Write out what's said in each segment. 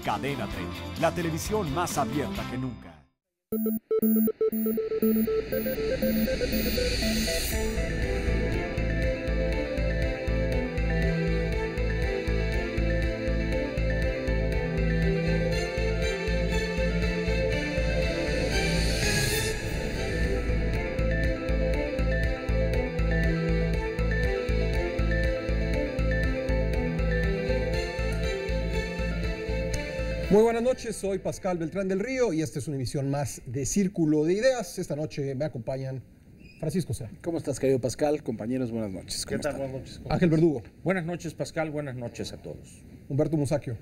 Cadena 30, la televisión más abierta que nunca. Muy buenas noches, soy Pascal Beltrán del Río y esta es una emisión más de Círculo de Ideas. Esta noche me acompañan Francisco Sea. ¿Cómo estás, querido Pascal? Compañeros, buenas noches. ¿Qué tal? Buenas noches. Ángel Verdugo. Buenas noches, Pascal. Buenas noches a todos. Humberto Musacchio.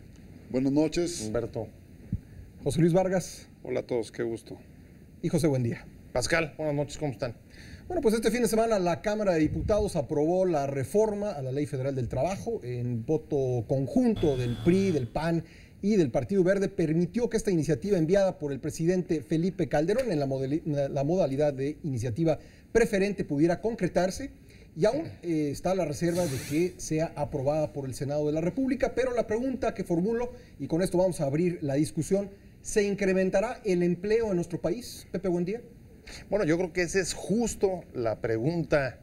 Buenas noches. Humberto. José Luis Vargas. Hola a todos, qué gusto. Y José Buendía. Pascal, buenas noches, ¿cómo están? Bueno, pues este fin de semana la Cámara de Diputados aprobó la reforma a la Ley Federal del Trabajo en voto conjunto del PRI, del PAN y del Partido Verde. Permitió que esta iniciativa enviada por el presidente Felipe Calderón en la modalidad de iniciativa preferente pudiera concretarse y aún está la reserva de que sea aprobada por el Senado de la República, pero la pregunta que formulo, y con esto vamos a abrir la discusión, ¿se incrementará el empleo en nuestro país? Pepe, buen día. Bueno, yo creo que esa es justo la pregunta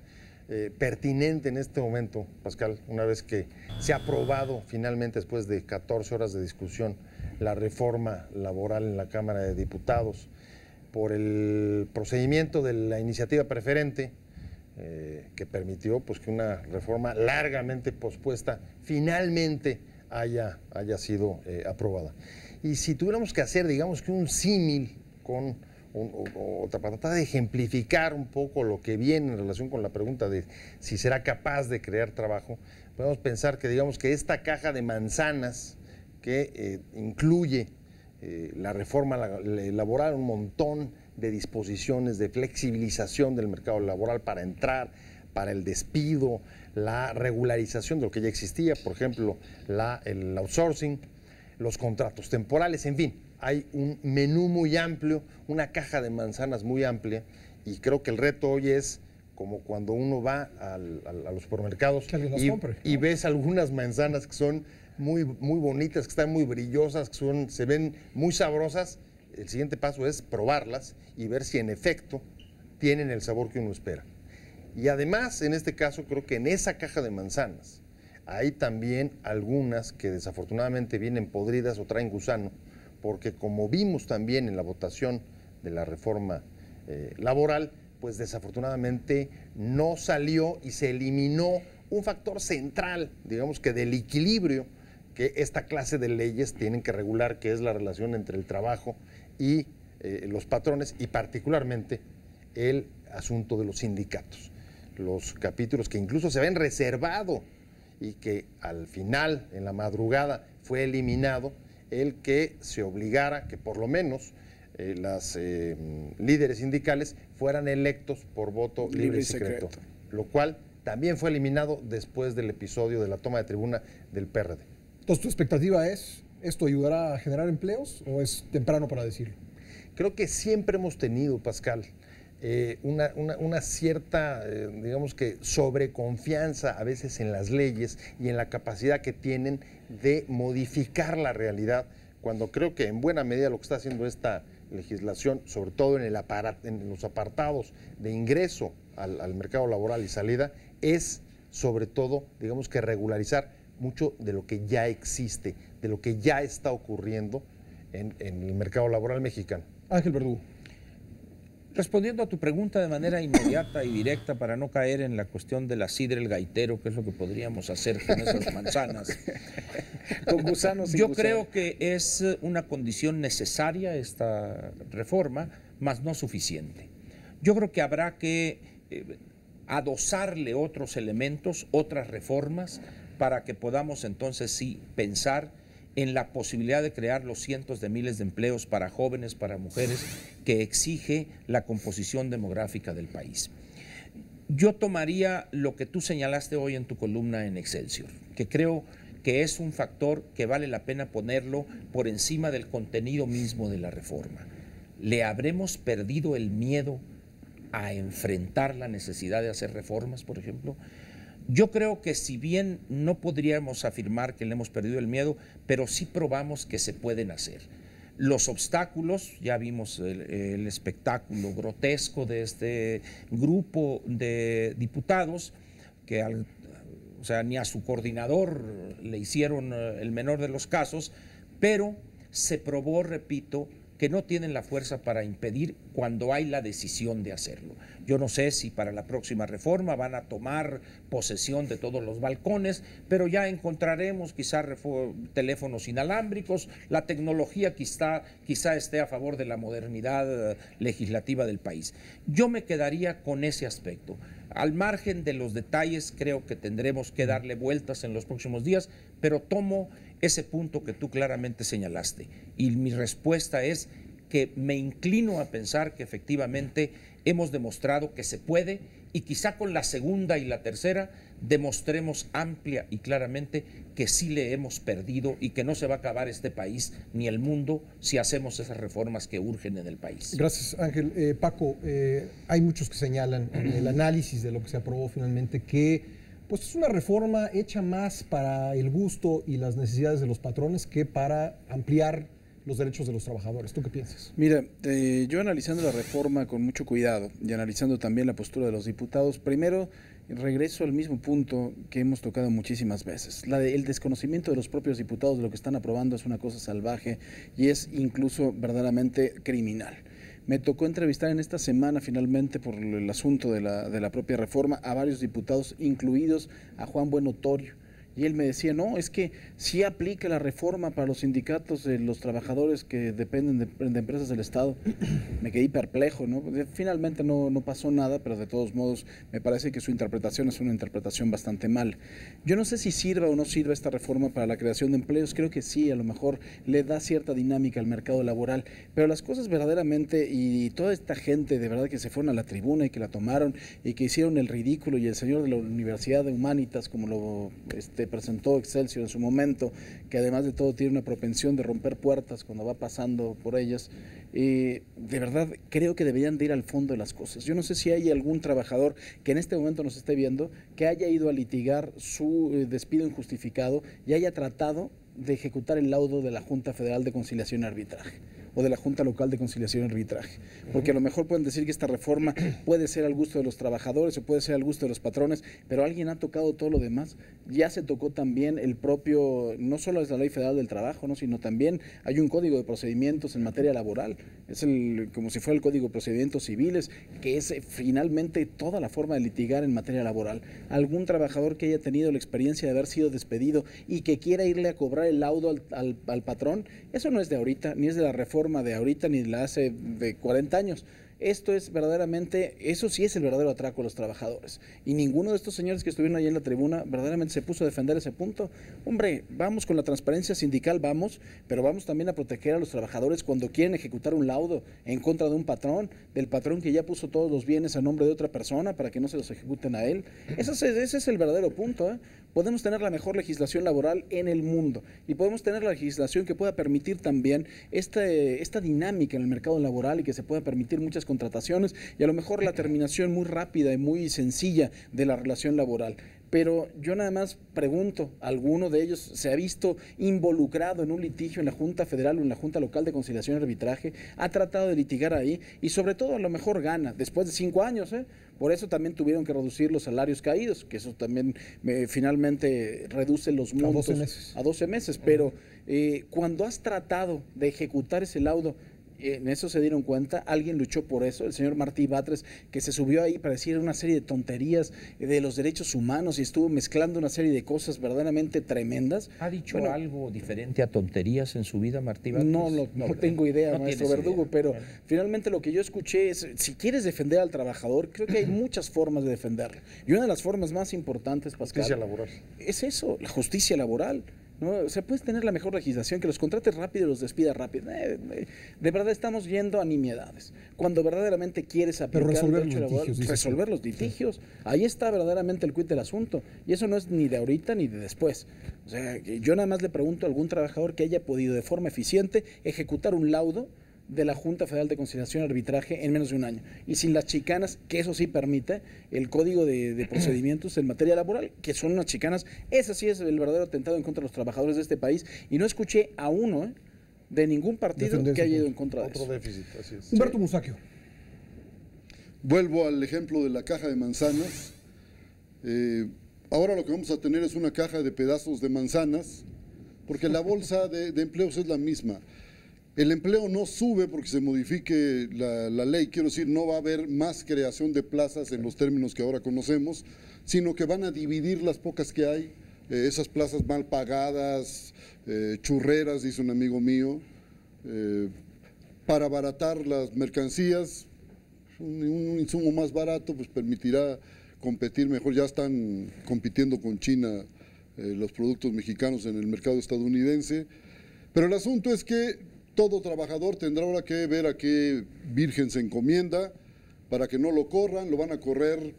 pertinente en este momento, Pascal, una vez que se ha aprobado finalmente, después de 14 horas de discusión, la reforma laboral en la Cámara de Diputados por el procedimiento de la iniciativa preferente, que permitió pues, que una reforma largamente pospuesta finalmente haya sido aprobada. Y si tuviéramos que hacer, digamos que un símil con para tratar de ejemplificar un poco lo que viene en relación con la pregunta de si será capaz de crear trabajo, podemos pensar que digamos que esta caja de manzanas que incluye la reforma laboral, un montón de disposiciones de flexibilización del mercado laboral para entrar, para el despido, la regularización de lo que ya existía, por ejemplo, el outsourcing, los contratos temporales, en fin. Hay un menú muy amplio, una caja de manzanas muy amplia, y creo que el reto hoy es como cuando uno va a los supermercados y ves algunas manzanas que son muy bonitas, que están muy brillosas, que se ven muy sabrosas. El siguiente paso es probarlas y ver si en efecto tienen el sabor que uno espera. Y además, en este caso, creo que en esa caja de manzanas hay también algunas que desafortunadamente vienen podridas o traen gusano, porque como vimos también en la votación de la reforma laboral, pues desafortunadamente no salió y se eliminó un factor central, digamos que del equilibrio que esta clase de leyes tienen que regular, que es la relación entre el trabajo y los patrones, y particularmente el asunto de los sindicatos. Los capítulos que incluso se habían reservado y que al final, en la madrugada, fue eliminado, el que se obligara que por lo menos las líderes sindicales fueran electos por voto libre y secreto, lo cual también fue eliminado después del episodio de la toma de tribuna del PRD. Entonces, ¿tu expectativa es, esto ayudará a generar empleos o es temprano para decirlo? Creo que siempre hemos tenido, Pascal, una cierta, digamos que sobreconfianza a veces en las leyes y en la capacidad que tienen de modificar la realidad, cuando creo que en buena medida lo que está haciendo esta legislación, sobre todo en los apartados de ingreso al mercado laboral y salida, es sobre todo, digamos que regularizar mucho de lo que ya existe, de lo que ya está ocurriendo en el mercado laboral mexicano. Ángel Verdugo. Respondiendo a tu pregunta de manera inmediata y directa, para no caer en la cuestión de la sidra el gaitero, que es lo que podríamos hacer con esas manzanas. Con gusanos. Yo creo que es una condición necesaria esta reforma, mas no suficiente. Yo creo que habrá que adosarle otros elementos, otras reformas, para que podamos entonces sí pensar en la posibilidad de crear los cientos de miles de empleos para jóvenes, para mujeres, que exige la composición demográfica del país. Yo tomaría lo que tú señalaste hoy en tu columna en Excelsior, que creo que es un factor que vale la pena ponerlo por encima del contenido mismo de la reforma. ¿Le habremos perdido el miedo a enfrentar la necesidad de hacer reformas, por ejemplo? Yo creo que si bien no podríamos afirmar que le hemos perdido el miedo, pero sí probamos que se pueden hacer. Los obstáculos, ya vimos el espectáculo grotesco de este grupo de diputados que o sea, ni a su coordinador le hicieron el menor de los casos, pero se probó, repito, que no tienen la fuerza para impedir cuando hay la decisión de hacerlo. Yo no sé si para la próxima reforma van a tomar posesión de todos los balcones, pero ya encontraremos quizá teléfonos inalámbricos, la tecnología quizá esté a favor de la modernidad legislativa del país. Yo me quedaría con ese aspecto. Al margen de los detalles, creo que tendremos que darle vueltas en los próximos días, pero tomo ese punto que tú claramente señalaste. Y mi respuesta es que me inclino a pensar que efectivamente hemos demostrado que se puede, y quizá con la segunda y la tercera demostremos amplia y claramente que sí le hemos perdido y que no se va a acabar este país ni el mundo si hacemos esas reformas que urgen en el país. Gracias, Ángel. Paco, hay muchos que señalan en el análisis de lo que se aprobó finalmente que pues es una reforma hecha más para el gusto y las necesidades de los patrones que para ampliar los derechos de los trabajadores. ¿Tú qué piensas? Mira, yo analizando la reforma con mucho cuidado y analizando también la postura de los diputados, primero regreso al mismo punto que hemos tocado muchísimas veces. El desconocimiento de los propios diputados de lo que están aprobando es una cosa salvaje y es incluso verdaderamente criminal. Me tocó entrevistar en esta semana finalmente por el asunto de la propia reforma a varios diputados, incluidos a Juan Bueno Torio. Y él me decía, no, es que sí aplica la reforma para los sindicatos de los trabajadores que dependen de empresas del Estado. Me quedé perplejo, ¿no? Finalmente no pasó nada, pero de todos modos me parece que su interpretación es una interpretación bastante mal. Yo no sé si sirva o no sirva esta reforma para la creación de empleos, creo que sí, a lo mejor le da cierta dinámica al mercado laboral, pero las cosas verdaderamente, y toda esta gente de verdad que se fueron a la tribuna y que la tomaron y que hicieron el ridículo, y el señor de la Universidad de Humanitas, como lo presentó Excelsior en su momento, que además de todo tiene una propensión de romper puertas cuando va pasando por ellas, de verdad creo que deberían de ir al fondo de las cosas. Yo no sé si hay algún trabajador que en este momento nos esté viendo que haya ido a litigar su despido injustificado y haya tratado de ejecutar el laudo de la Junta Federal de Conciliación y Arbitraje o de la Junta Local de Conciliación y Arbitraje, porque a lo mejor pueden decir que esta reforma puede ser al gusto de los trabajadores o puede ser al gusto de los patrones, pero alguien ha tocado todo lo demás. Ya se tocó también el propio, no solo es la Ley Federal del Trabajo, ¿no?, sino también hay un Código de Procedimientos en materia laboral, es como si fuera el Código de Procedimientos Civiles, que es finalmente toda la forma de litigar en materia laboral. Algún trabajador que haya tenido la experiencia de haber sido despedido y que quiera irle a cobrar el laudo al patrón, eso no es de ahorita, ni es de la reforma de ahorita, ni la hace de 40 años. Esto es verdaderamente, eso sí es el verdadero atraco a los trabajadores. Y ninguno de estos señores que estuvieron ahí en la tribuna verdaderamente se puso a defender ese punto. Hombre, vamos con la transparencia sindical, vamos, pero vamos también a proteger a los trabajadores cuando quieren ejecutar un laudo en contra de un patrón, del patrón que ya puso todos los bienes a nombre de otra persona para que no se los ejecuten a él. Ese es el verdadero punto, ¿eh? Podemos tener la mejor legislación laboral en el mundo y podemos tener la legislación que pueda permitir también esta dinámica en el mercado laboral y que se pueda permitir muchas contrataciones y a lo mejor la terminación muy rápida y muy sencilla de la relación laboral. Pero yo nada más pregunto, ¿alguno de ellos se ha visto involucrado en un litigio en la Junta Federal o en la Junta Local de Conciliación y Arbitraje? ¿Ha tratado de litigar ahí? Y sobre todo a lo mejor gana, después de 5 años, ¿eh? Por eso también tuvieron que reducir los salarios caídos, que eso también finalmente reduce los montos a 12 meses. Pero cuando has tratado de ejecutar ese laudo, en eso se dieron cuenta, alguien luchó por eso, el señor Martí Batres, que se subió ahí para decir una serie de tonterías de los derechos humanos y estuvo mezclando una serie de cosas verdaderamente tremendas. ¿Ha dicho algo diferente a tonterías en su vida, Martí Batres? No tengo idea, maestro Verdugo, idea. Pero finalmente lo que yo escuché es, si quieres defender al trabajador, creo que hay muchas formas de defenderlo. Y una de las formas más importantes, Pascal, justicia laboral, es eso, la justicia laboral. ¿No? O sea, puedes tener la mejor legislación, que los contrates rápido y los despidas rápido. De verdad estamos yendo a nimiedades. Cuando verdaderamente quieres aplicar el derecho laboral, resolver los litigios, ahí está verdaderamente el quid del asunto. Y eso no es ni de ahorita ni de después. O sea, yo nada más le pregunto a algún trabajador que haya podido de forma eficiente ejecutar un laudo de la Junta Federal de Conciliación y Arbitraje en menos de un año. Y sin las chicanas, que eso sí permite, el Código de Procedimientos en materia laboral, que son unas chicanas, ese sí es el verdadero atentado en contra de los trabajadores de este país. Y no escuché a uno de ningún partido que haya ido en contra de eso. Otro déficit, así es. Humberto Musacchio. Vuelvo al ejemplo de la caja de manzanas. Ahora lo que vamos a tener es una caja de pedazos de manzanas, porque la bolsa de empleos es la misma. El empleo no sube porque se modifique la ley, quiero decir, no va a haber más creación de plazas en los términos que ahora conocemos, sino que van a dividir las pocas que hay, esas plazas mal pagadas, churreras, dice un amigo mío, para abaratar las mercancías. Un insumo más barato pues permitirá competir mejor. Ya están compitiendo con China los productos mexicanos en el mercado estadounidense, pero el asunto es que todo trabajador tendrá ahora que ver a qué virgen se encomienda para que no lo corran. Lo van a correr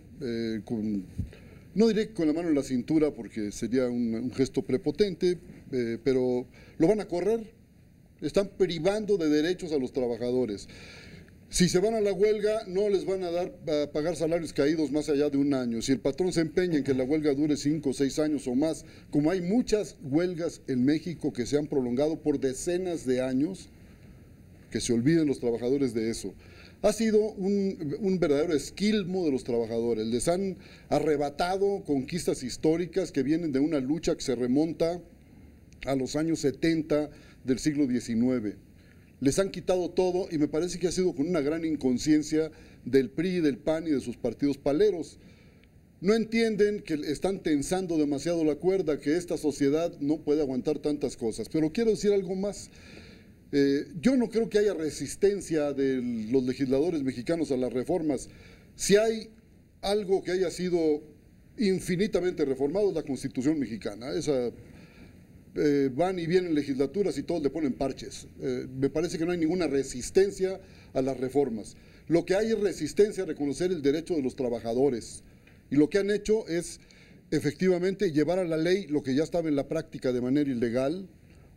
no diré con la mano en la cintura porque sería un gesto prepotente, pero lo van a correr. Están privando de derechos a los trabajadores. Si se van a la huelga, no les van a pagar salarios caídos más allá de un año. Si el patrón se empeña en que la huelga dure 5 o 6 años o más, como hay muchas huelgas en México que se han prolongado por decenas de años, que se olviden los trabajadores de eso. Ha sido un verdadero esquilmo de los trabajadores. Les han arrebatado conquistas históricas que vienen de una lucha que se remonta a los años 70 del siglo XIX. Les han quitado todo y me parece que ha sido con una gran inconsciencia del PRI, del PAN y de sus partidos paleros. No entienden que están tensando demasiado la cuerda, que esta sociedad no puede aguantar tantas cosas. Pero quiero decir algo más. Yo no creo que haya resistencia de los legisladores mexicanos a las reformas. Si hay algo que haya sido infinitamente reformado es la Constitución mexicana. Esa van y vienen legislaturas y todos le ponen parches. Me parece que no hay ninguna resistencia a las reformas. Lo que hay es resistencia a reconocer el derecho de los trabajadores. Y lo que han hecho es efectivamente llevar a la ley lo que ya estaba en la práctica de manera ilegal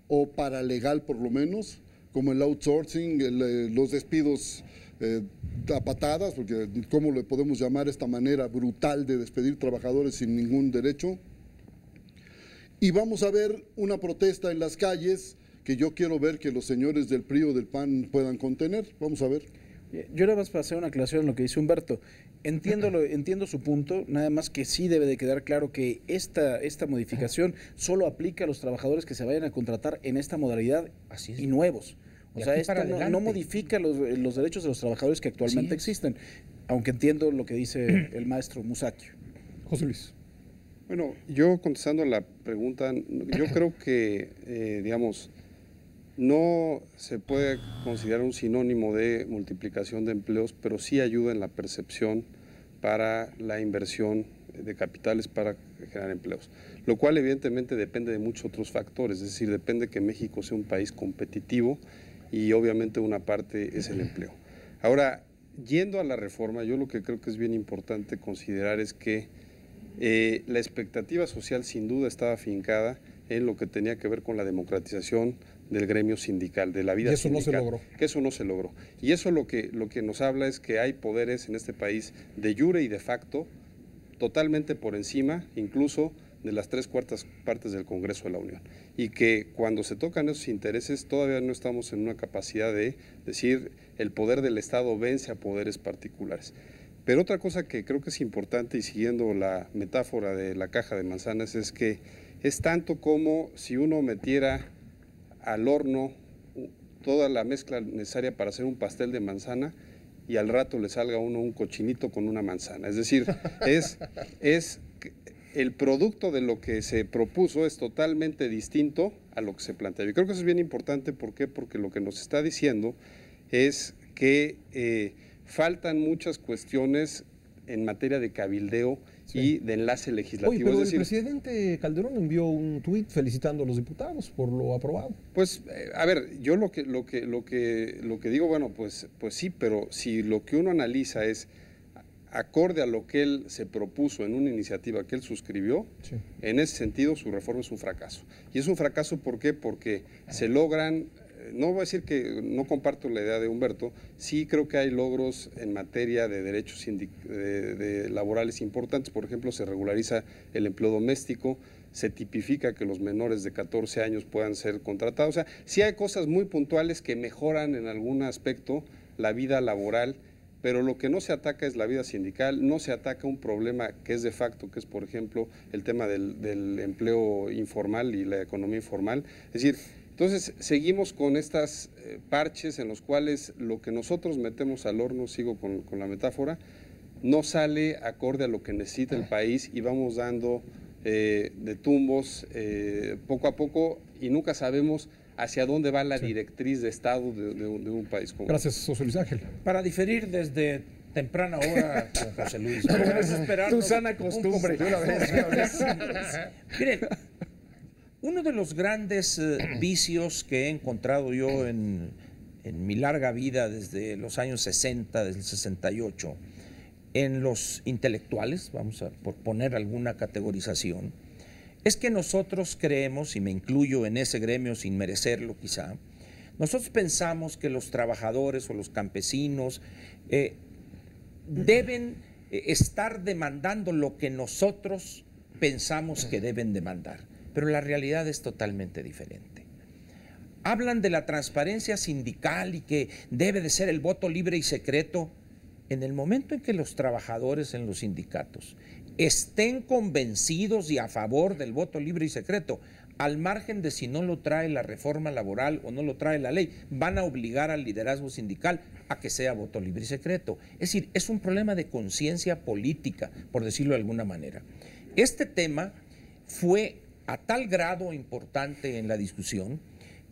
o paralegal por lo menos, como el outsourcing, los despidos a patadas, porque ¿cómo le podemos llamar esta manera brutal de despedir trabajadores sin ningún derecho? Y vamos a ver una protesta en las calles que yo quiero ver que los señores del PRI o del PAN puedan contener. Vamos a ver. Yo nada más para hacer una aclaración en lo que dice Humberto. Entiendo su punto, nada más que sí debe de quedar claro que esta modificación solo aplica a los trabajadores que se vayan a contratar en esta modalidad y nuevos. O sea, esto no modifica los derechos de los trabajadores que actualmente existen, aunque entiendo lo que dice el maestro Musacchio. José Luis. Bueno, yo contestando a la pregunta, yo creo que, digamos, no se puede considerar un sinónimo de multiplicación de empleos, pero sí ayuda en la percepción para la inversión de capitales para generar empleos, lo cual evidentemente depende de muchos otros factores, es decir, depende que México sea un país competitivo y obviamente una parte es el empleo. Ahora, yendo a la reforma, yo lo que creo que es bien importante considerar es que la expectativa social sin duda estaba afincada en lo que tenía que ver con la democratización del gremio sindical, de la vida sindical. Y eso no se logró. Que eso no se logró. Y eso lo que nos habla es que hay poderes en este país de jure y de facto totalmente por encima, incluso de las 3/4 partes del Congreso de la Unión. Y que cuando se tocan esos intereses todavía no estamos en una capacidad de decir el poder del Estado vence a poderes particulares. Pero otra cosa que creo que es importante, y siguiendo la metáfora de la caja de manzanas, es que es tanto como si uno metiera al horno toda la mezcla necesaria para hacer un pastel de manzana y al rato le salga a uno un cochinito con una manzana. Es decir, es el producto de lo que se propuso es totalmente distinto a lo que se plantea. Yo creo que eso es bien importante. ¿Por qué? Porque lo que nos está diciendo es que faltan muchas cuestiones en materia de cabildeo y de enlace legislativo. Oye, pero es decir, el presidente Calderón envió un tuit felicitando a los diputados por lo aprobado. Pues, a ver, yo lo que digo, bueno, pues sí, pero si lo que uno analiza es acorde a lo que él se propuso en una iniciativa que él suscribió, en ese sentido su reforma es un fracaso. Y es un fracaso, ¿por qué? Porque se logran no voy a decir que no comparto la idea de Humberto, sí creo que hay logros en materia de derechos laborales importantes. Por ejemplo, se regulariza el empleo doméstico, se tipifica que los menores de 14 años puedan ser contratados. O sea, sí hay cosas muy puntuales que mejoran en algún aspecto la vida laboral, pero lo que no se ataca es la vida sindical, no se ataca un problema que es de facto, que es, por ejemplo, el tema del empleo informal y la economía informal. Es decir, entonces seguimos con estas parches en los cuales lo que nosotros metemos al horno, sigo con la metáfora, no sale acorde a lo que necesita el país y vamos dando de tumbos poco a poco y nunca sabemos hacia dónde va la directriz de Estado de un país como Gracias, José Luis Ángel. Para diferir desde temprana hora con José Luis. Tu sana costumbre. Miren, uno de los grandes vicios que he encontrado yo en mi larga vida desde los años 60, desde el 68, en los intelectuales, vamos a por poner alguna categorización, es que nosotros creemos, y me incluyo en ese gremio sin merecerlo quizá, nosotros pensamos que los trabajadores o los campesinos deben estar demandando lo que nosotros pensamos que deben demandar, pero la realidad es totalmente diferente. Hablan de la transparencia sindical y que debe de ser el voto libre y secreto. En el momento en que los trabajadores en los sindicatos estén convencidos y a favor del voto libre y secreto, al margen de si no lo trae la reforma laboral o no lo trae la ley, van a obligar al liderazgo sindical a que sea voto libre y secreto. Es decir, es un problema de conciencia política, por decirlo de alguna manera. Este tema fue a tal grado importante en la discusión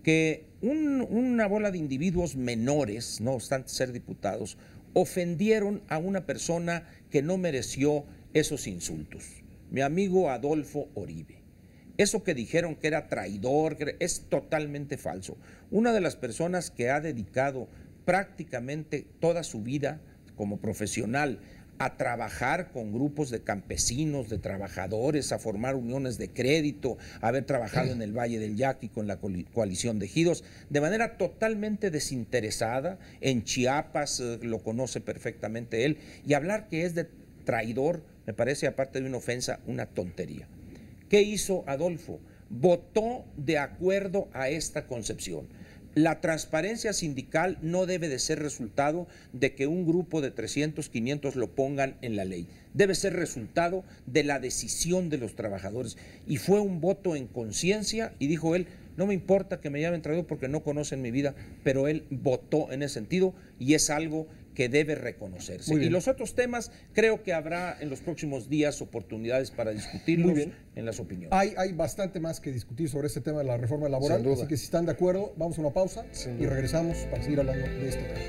que una bola de individuos menores, no obstante ser diputados, ofendieron a una persona que no mereció esos insultos, mi amigo Adolfo Oribe. Eso que dijeron que era traidor, es totalmente falso. Una de las personas que ha dedicado prácticamente toda su vida como profesional a trabajar con grupos de campesinos, de trabajadores, a formar uniones de crédito, a haber trabajado en el Valle del Yaqui con la coalición de ejidos, de manera totalmente desinteresada. En Chiapas lo conoce perfectamente él, y hablar que es de traidor me parece, aparte de una ofensa, una tontería. ¿Qué hizo Adolfo? Votó de acuerdo a esta concepción. La transparencia sindical no debe de ser resultado de que un grupo de 300, 500 lo pongan en la ley. Debe ser resultado de la decisión de los trabajadores. Y fue un voto en conciencia, y dijo él, no me importa que me llamen traidor porque no conocen mi vida, pero él votó en ese sentido y es algo que debe reconocerse. Y los otros temas, creo que habrá en los próximos días oportunidades para discutirlos en las opiniones. Hay bastante más que discutir sobre este tema de la reforma laboral, así que si están de acuerdo, vamos a una pausa y regresamos para seguir hablando de este tema.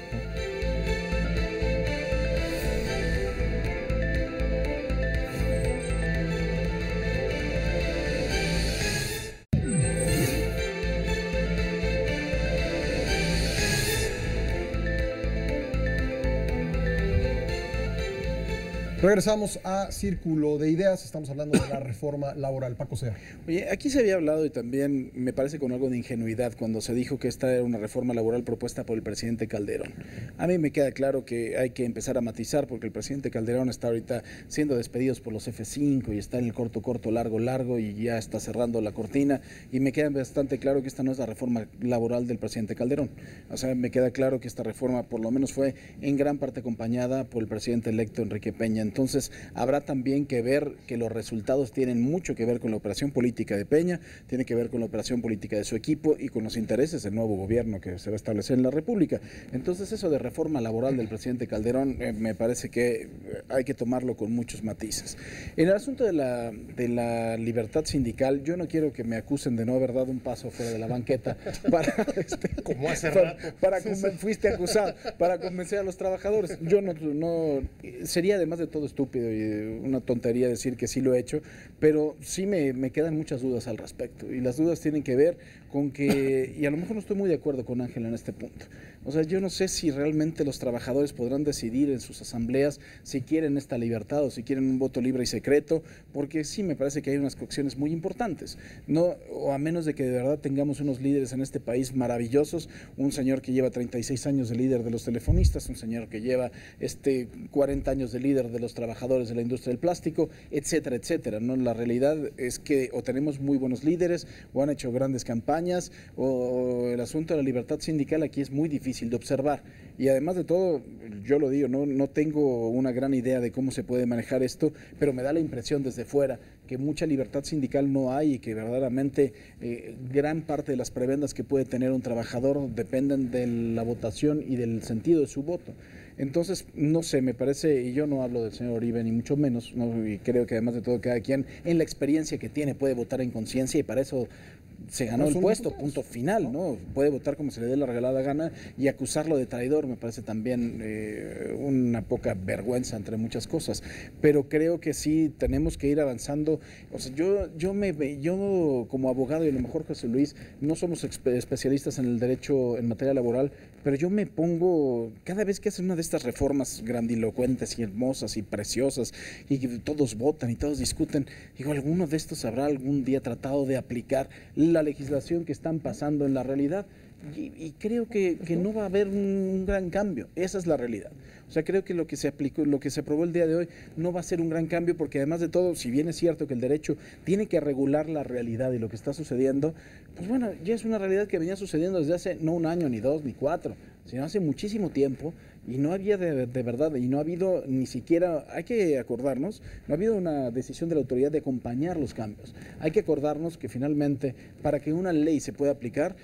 Regresamos a Círculo de Ideas, estamos hablando de la reforma laboral. Paco Sea. Oye, aquí se había hablado y también me parece con algo de ingenuidad cuando se dijo que esta era una reforma laboral propuesta por el presidente Calderón. A mí me queda claro que hay que empezar a matizar porque el presidente Calderón está ahorita siendo despedido por los F5 y está en el corto, largo y ya está cerrando la cortina, y me queda bastante claro que esta no es la reforma laboral del presidente Calderón. O sea, me queda claro que esta reforma por lo menos fue en gran parte acompañada por el presidente electo Enrique Peña. Entonces, habrá también que ver que los resultados tienen mucho que ver con la operación política de Peña, tiene que ver con la operación política de su equipo y con los intereses del nuevo gobierno que se va a establecer en la República. Entonces, eso de reforma laboral del presidente Calderón me parece que hay que tomarlo con muchos matices. En el asunto de la libertad sindical, yo no quiero que me acusen de no haber dado un paso fuera de la banqueta para como hace rato fuiste acusado para convencer a los trabajadores. Yo no sería además de todo estúpido y una tontería decir que sí lo he hecho, pero sí me quedan muchas dudas al respecto, y las dudas tienen que ver con que, y a lo mejor no estoy muy de acuerdo con Ángel en este punto, o sea, yo no sé si realmente los trabajadores podrán decidir en sus asambleas si quieren esta libertad o si quieren un voto libre y secreto, porque sí me parece que hay unas cuestiones muy importantes, no, o a menos de que de verdad tengamos unos líderes en este país maravillosos, un señor que lleva 36 años de líder de los telefonistas, un señor que lleva 40 años de líder de los trabajadores de la industria del plástico, etcétera, etcétera, ¿no? La realidad es que o tenemos muy buenos líderes o han hecho grandes campañas o el asunto de la libertad sindical aquí es muy difícil de observar y además de todo, yo lo digo, no tengo una gran idea de cómo se puede manejar esto, pero me da la impresión desde fuera que mucha libertad sindical no hay y que verdaderamente gran parte de las prebendas que puede tener un trabajador dependen de la votación y del sentido de su voto. Entonces, no sé, me parece, y yo no hablo del señor Uribe ni mucho menos, ¿no? Y creo que además de todo cada quien en la experiencia que tiene puede votar en conciencia y para eso se ganó el puesto, punto final, ¿no? Puede votar como se le dé la regalada gana y acusarlo de traidor me parece también una poca vergüenza entre muchas cosas, pero creo que sí tenemos que ir avanzando. O sea, yo como abogado y a lo mejor José Luis no somos especialistas en el derecho en materia laboral, pero yo me pongo, cada vez que hacen una de estas reformas grandilocuentes y hermosas y preciosas y que todos votan y todos discuten, digo, ¿alguno de estos habrá algún día tratado de aplicar la legislación que están pasando en la realidad? Y creo que no va a haber un gran cambio, esa es la realidad. O sea, creo que lo que se aplicó, lo que se aprobó el día de hoy no va a ser un gran cambio porque además de todo, si bien es cierto que el derecho tiene que regular la realidad y lo que está sucediendo, pues bueno, ya es una realidad que venía sucediendo desde hace no un año, ni dos, ni cuatro, sino hace muchísimo tiempo y no había de verdad, y no ha habido ni siquiera, hay que acordarnos, no ha habido una decisión de la autoridad de acompañar los cambios. Hay que acordarnos que finalmente para que una ley se pueda aplicar,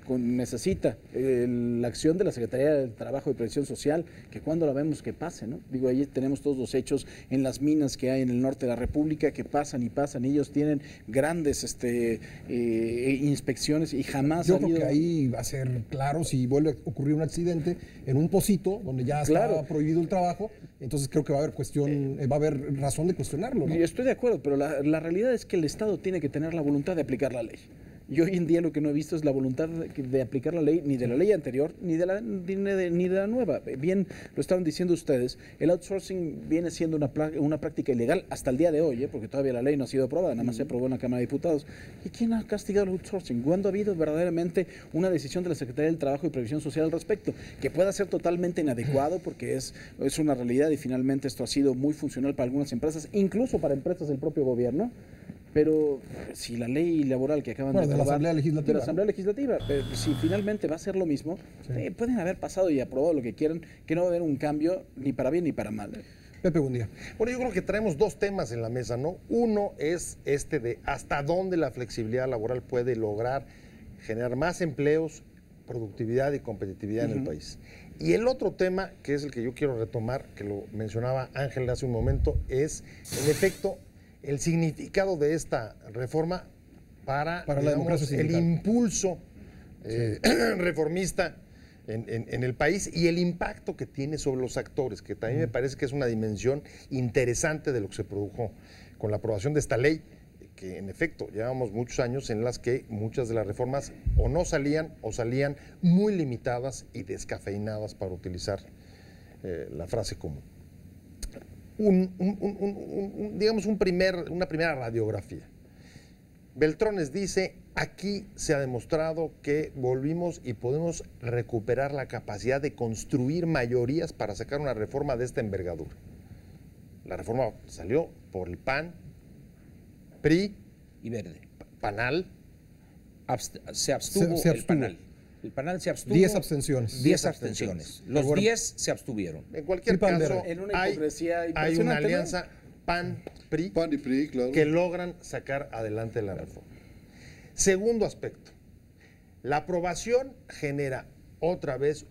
necesita la acción de la Secretaría del Trabajo y Previsión Social, que cuando la vemos que pase, ¿no? Digo, ahí tenemos todos los hechos en las minas que hay en el norte de la República, que pasan y pasan, ellos tienen grandes inspecciones y jamás yo creo que ahí va a ser claro si vuelve a ocurrir un accidente en un pocito donde ya está prohibido el trabajo, entonces creo que va a haber razón de cuestionarlo, ¿no? Yo estoy de acuerdo, pero la realidad es que el Estado tiene que tener la voluntad de aplicar la ley. Y hoy en día lo que no he visto es la voluntad de aplicar la ley, ni de la ley anterior, ni de la nueva. Bien, lo estaban diciendo ustedes, el outsourcing viene siendo una práctica ilegal hasta el día de hoy, porque todavía la ley no ha sido aprobada, nada más se aprobó en la Cámara de Diputados. ¿Y quién ha castigado el outsourcing? ¿Cuándo ha habido verdaderamente una decisión de la Secretaría del Trabajo y Previsión Social al respecto? Que pueda ser totalmente inadecuado, porque es una realidad y finalmente esto ha sido muy funcional para algunas empresas, incluso para empresas del propio gobierno. Pero si la ley laboral que acaban de aprobar, la Asamblea Legislativa, de la Asamblea Legislativa, si finalmente va a ser lo mismo, pueden haber pasado y aprobado lo que quieran, que no va a haber un cambio ni para bien ni para mal. Pepe, buen día. Bueno, yo creo que traemos dos temas en la mesa, ¿no? Uno es este de hasta dónde la flexibilidad laboral puede lograr generar más empleos, productividad y competitividad en el país. Y el otro tema, que es el que yo quiero retomar, que lo mencionaba Ángel hace un momento, es, en efecto, el significado de esta reforma para la democracia sindical, el impulso reformista en el país y el impacto que tiene sobre los actores, que también me parece que es una dimensión interesante de lo que se produjo con la aprobación de esta ley, que en efecto llevamos muchos años en las que muchas de las reformas o no salían o salían muy limitadas y descafeinadas, para utilizar la frase común. Digamos una primera radiografía. Beltrones dice, aquí se ha demostrado que volvimos y podemos recuperar la capacidad de construir mayorías para sacar una reforma de esta envergadura. La reforma salió por el PAN, PRI y Verde. PANAL. Se abstuvo el PANAL. El PANAL se abstuvo. 10 abstenciones. 10 abstenciones. Los 10 se abstuvieron. En cualquier caso, en una hipocresía hay una impresionante, alianza PAN-PRI PAN y PRI, claro, que logran sacar adelante la reforma. Segundo aspecto, la aprobación genera otra vez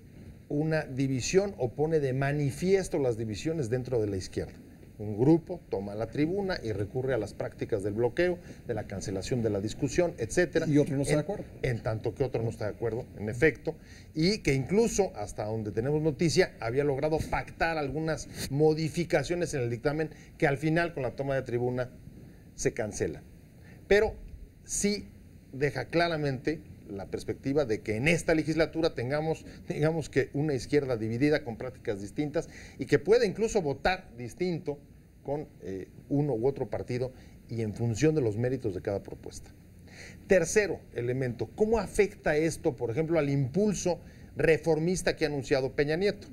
una división o pone de manifiesto las divisiones dentro de la izquierda. Un grupo toma la tribuna y recurre a las prácticas del bloqueo, de la cancelación de la discusión, etcétera. Y otro no está de acuerdo. En tanto que otro no está de acuerdo, en efecto, y que incluso, hasta donde tenemos noticia, había logrado pactar algunas modificaciones en el dictamen que al final, con la toma de tribuna, se cancelan. Pero sí deja claramente la perspectiva de que en esta legislatura tengamos, digamos que una izquierda dividida con prácticas distintas y que pueda incluso votar distinto con uno u otro partido y en función de los méritos de cada propuesta. Tercero elemento, ¿cómo afecta esto, por ejemplo, al impulso reformista que ha anunciado Peña Nieto?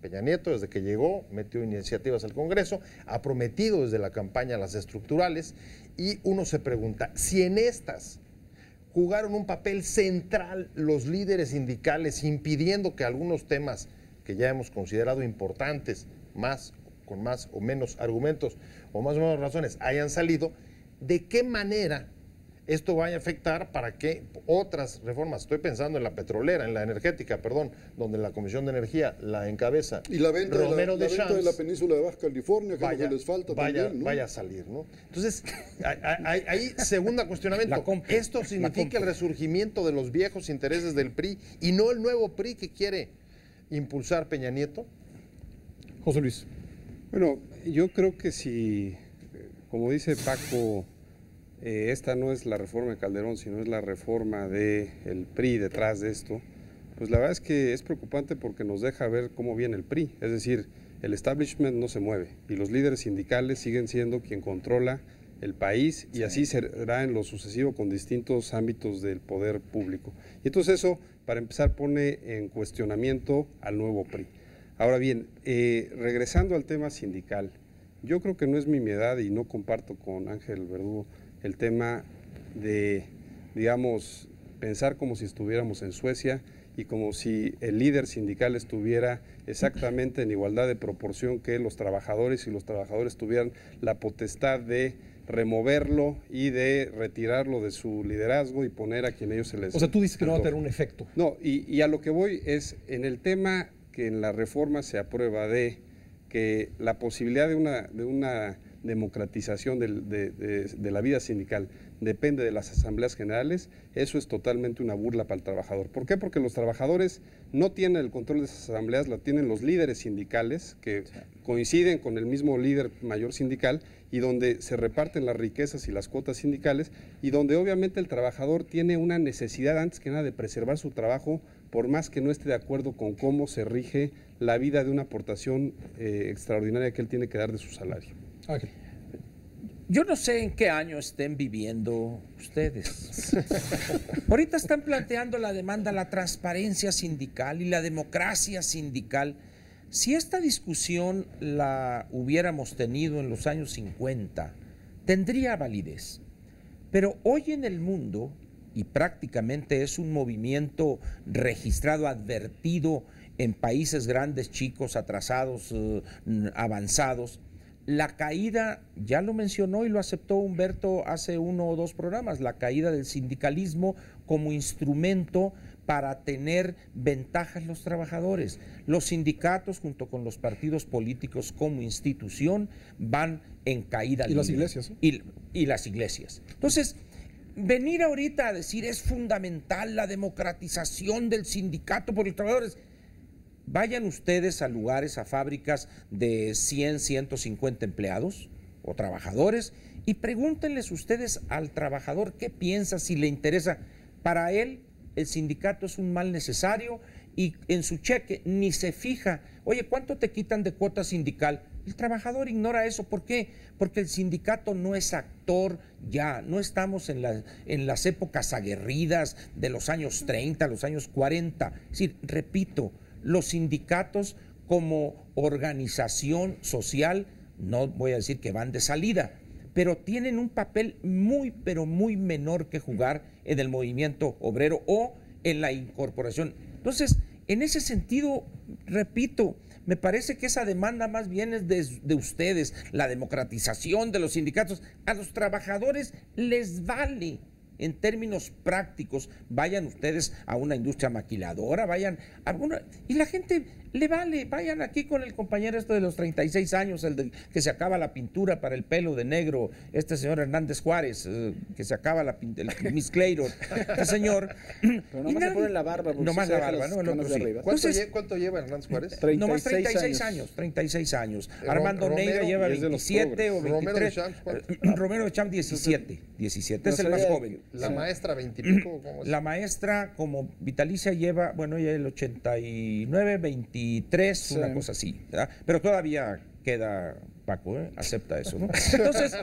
Peña Nieto, desde que llegó, metió iniciativas al Congreso, ha prometido desde la campaña las estructurales, y uno se pregunta, si en estas jugaron un papel central los líderes sindicales, impidiendo que algunos temas que ya hemos considerado importantes, con más o menos argumentos o más o menos razones, hayan salido, ¿de qué manera esto va a afectar para que otras reformas? Estoy pensando en la petrolera, en la energética, perdón, donde la Comisión de Energía la encabeza y la venta, Romero de la península de Baja California, que es lo que les falta también, ¿no? Vaya a salir, ¿no? Entonces, ahí, segundo cuestionamiento, ¿esto significa el resurgimiento de los viejos intereses del PRI y no el nuevo PRI que quiere impulsar Peña Nieto? José Luis. Bueno, yo creo que si, como dice Paco, esta no es la reforma de Calderón, sino es la reforma del PRI detrás de esto, pues la verdad es que es preocupante porque nos deja ver cómo viene el PRI. Es decir, el establishment no se mueve y los líderes sindicales siguen siendo quien controla el país y así será en lo sucesivo con distintos ámbitos del poder público. Y entonces eso, para empezar, pone en cuestionamiento al nuevo PRI. Ahora bien, regresando al tema sindical, yo creo que no es nimiedad y no comparto con Ángel Verdugo el tema de, digamos, pensar como si estuviéramos en Suecia y como si el líder sindical estuviera exactamente en igualdad de proporción que los trabajadores y los trabajadores tuvieran la potestad de removerlo y de retirarlo de su liderazgo y poner a quien ellos se les... O sea, tú dices que no va a tener un efecto. No, y a lo que voy es en el tema que en la reforma se aprueba de que la posibilidad de una democratización de la vida sindical depende de las asambleas generales, eso es totalmente una burla para el trabajador. ¿Por qué? Porque los trabajadores no tienen el control de esas asambleas, la tienen los líderes sindicales que coinciden con el mismo líder mayor sindical y donde se reparten las riquezas y las cuotas sindicales y donde obviamente el trabajador tiene una necesidad antes que nada de preservar su trabajo por más que no esté de acuerdo con cómo se rige la vida de una aportación extraordinaria que él tiene que dar de su salario. Ángel. Yo no sé en qué año estén viviendo ustedes. Ahorita están planteando la demanda, la transparencia sindical y la democracia sindical. Si esta discusión la hubiéramos tenido en los años 50, tendría validez. Pero hoy en el mundo, y prácticamente es un movimiento registrado, advertido en países grandes, chicos, atrasados, avanzados, la caída, ya lo mencionó y lo aceptó Humberto hace 1 o 2 programas, la caída del sindicalismo como instrumento para tener ventajas los trabajadores. Los sindicatos junto con los partidos políticos como institución van en caída libre. Y las iglesias. Y las iglesias. Entonces, venir ahorita a decir es fundamental la democratización del sindicato por los trabajadores. Vayan ustedes a lugares, a fábricas de 100, 150 empleados o trabajadores y pregúntenles ustedes al trabajador qué piensa, si le interesa. Para él, el sindicato es un mal necesario y en su cheque ni se fija, oye, ¿cuánto te quitan de cuota sindical? El trabajador ignora eso. ¿Por qué? Porque el sindicato no es actor ya, no estamos en las épocas aguerridas de los años 30, los años 40. Es decir, repito, los sindicatos como organización social, no voy a decir que van de salida, pero tienen un papel muy, pero muy menor que jugar en el movimiento obrero o en la incorporación. Entonces, en ese sentido, repito, me parece que esa demanda más bien es de ustedes, la democratización de los sindicatos. A los trabajadores les vale. En términos prácticos, vayan ustedes a una industria maquiladora, vayan a una... Y la gente le vale, vayan aquí con el compañero de los 36 años, que se acaba la pintura para el pelo de negro, este señor Hernández Juárez, que se acaba el Miss Clayror, este señor... Pero nomás se pone la barba. Nomás la barba, ¿no? El otro sí. ¿Cuánto lleva Hernández Juárez? 36 años. Armando Neira lleva 27 o 23. Romero de Champs 17. Es el más joven. La maestra 20 y pico, ¿cómo es? La maestra, como vitalicia, lleva, bueno, ya el 89, 23, una cosa así, ¿verdad? Pero todavía queda, Paco, acepta eso, ¿no? Entonces,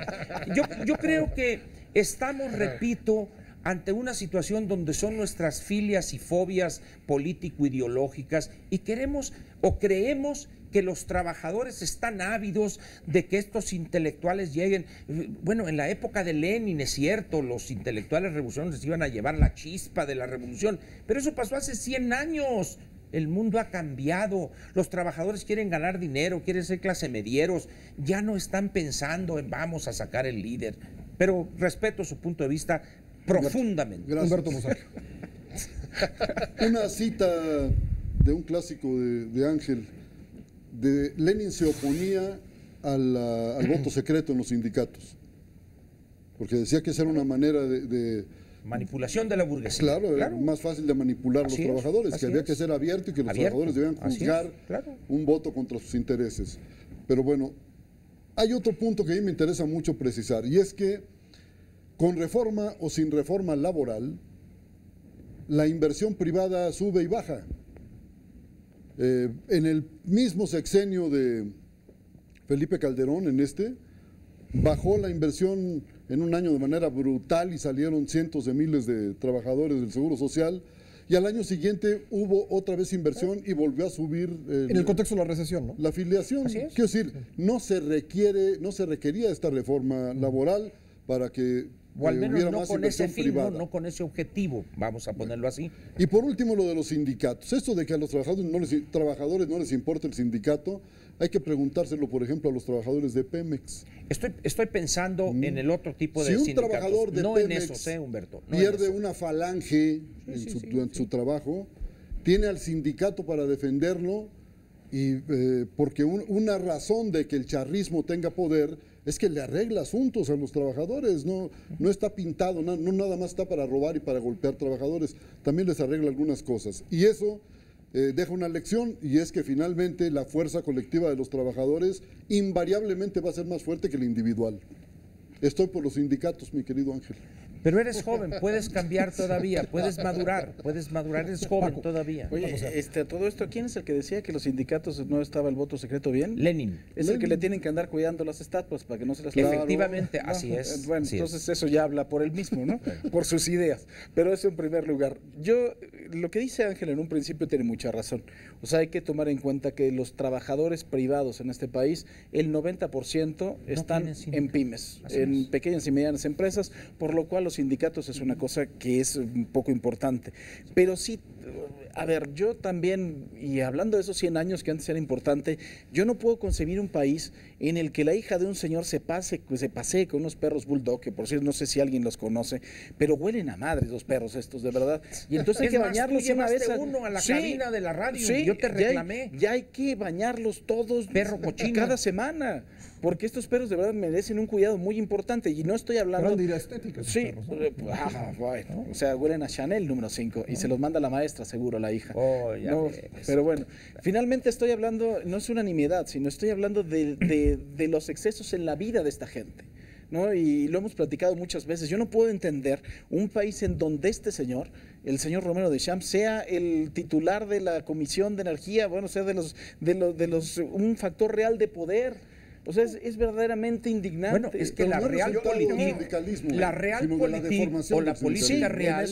yo creo que estamos, repito, ante una situación donde son nuestras filias y fobias político-ideológicas y queremos o creemos que los trabajadores están ávidos de que estos intelectuales lleguen. Bueno, en la época de Lenin, es cierto, los intelectuales revolucionarios iban a llevar la chispa de la revolución, pero eso pasó hace 100 años. El mundo ha cambiado, los trabajadores quieren ganar dinero, quieren ser clase medieros, ya no están pensando en vamos a sacar el líder. Pero respeto su punto de vista profundamente. Gracias. Humberto Mosario. Una cita de un clásico de Ángel. Lenin se oponía al voto secreto en los sindicatos, porque decía que esa era una manera de manipulación de la burguesía. Claro, era más fácil de manipular a los trabajadores, que había que ser abierto y que los trabajadores debían juzgar un voto contra sus intereses. Pero bueno, hay otro punto que a mí me interesa mucho precisar, y es que con reforma o sin reforma laboral, la inversión privada sube y baja. En el mismo sexenio de Felipe Calderón, bajó la inversión en un año de manera brutal y salieron cientos de miles de trabajadores del Seguro Social, y al año siguiente hubo otra vez inversión y volvió a subir en el contexto de la recesión, ¿no? La afiliación. Quiero decir, no se requería esta reforma laboral para que o al menos no con ese fin, no con ese objetivo, vamos a ponerlo así. Y por último, lo de los sindicatos. Esto de que a los trabajadores no les importa el sindicato, hay que preguntárselo, por ejemplo, a los trabajadores de Pemex. Estoy pensando en el otro tipo de sindicatos. Si un trabajador de no Pemex en esos, Humberto, no pierde una falange en su trabajo, tiene al sindicato para defenderlo, y porque una razón de que el charrismo tenga poder es que le arregla asuntos a los trabajadores, no está pintado, no nada más está para robar y para golpear trabajadores, también les arregla algunas cosas. Y eso deja una lección, y es que finalmente la fuerza colectiva de los trabajadores invariablemente va a ser más fuerte que la individual. Estoy por los sindicatos, mi querido Ángel. Pero eres joven, puedes cambiar todavía, puedes madurar, eres joven todavía. Oye, todo esto, ¿quién es el que decía que los sindicatos no estaba el voto secreto bien? Lenin. Es el que le tienen que andar cuidando las estatuas para que no se las... Efectivamente, así es. Bueno, entonces eso ya habla por él mismo, ¿no? Por sus ideas. Pero eso en primer lugar. Lo que dice Ángel en un principio tiene mucha razón. O sea, hay que tomar en cuenta que los trabajadores privados en este país, el 90% están en pymes, en pequeñas y medianas empresas, por lo cual los sindicatos es una cosa que es un poco importante. Pero sí, a ver, yo también, y hablando de esos 100 años que antes era importante, yo no puedo concebir un país en el que la hija de un señor se pasee con unos perros bulldog, que por cierto no sé si alguien los conoce, pero huelen a madre los perros estos, de verdad. Y entonces hay que bañarlos una vez uno a la cabina de la radio, y yo te reclamé. Ya hay que bañarlos todos cada semana, porque estos perros de verdad merecen un cuidado muy importante, y no estoy hablando... Gran estética. Sí, bueno, o sea, huelen a Chanel número 5 y se los manda la maestra seguro, la hija. Pero bueno, finalmente estoy hablando, no es una nimiedad, sino estoy hablando de los excesos en la vida de esta gente, ¿no? Y lo hemos platicado muchas veces. Yo no puedo entender un país en donde este señor, el señor Romero Deschamps, sea el titular de la Comisión de Energía, bueno, sea un factor real de poder. O sea, es verdaderamente indignante. Bueno, es que la Realpolitik o la política real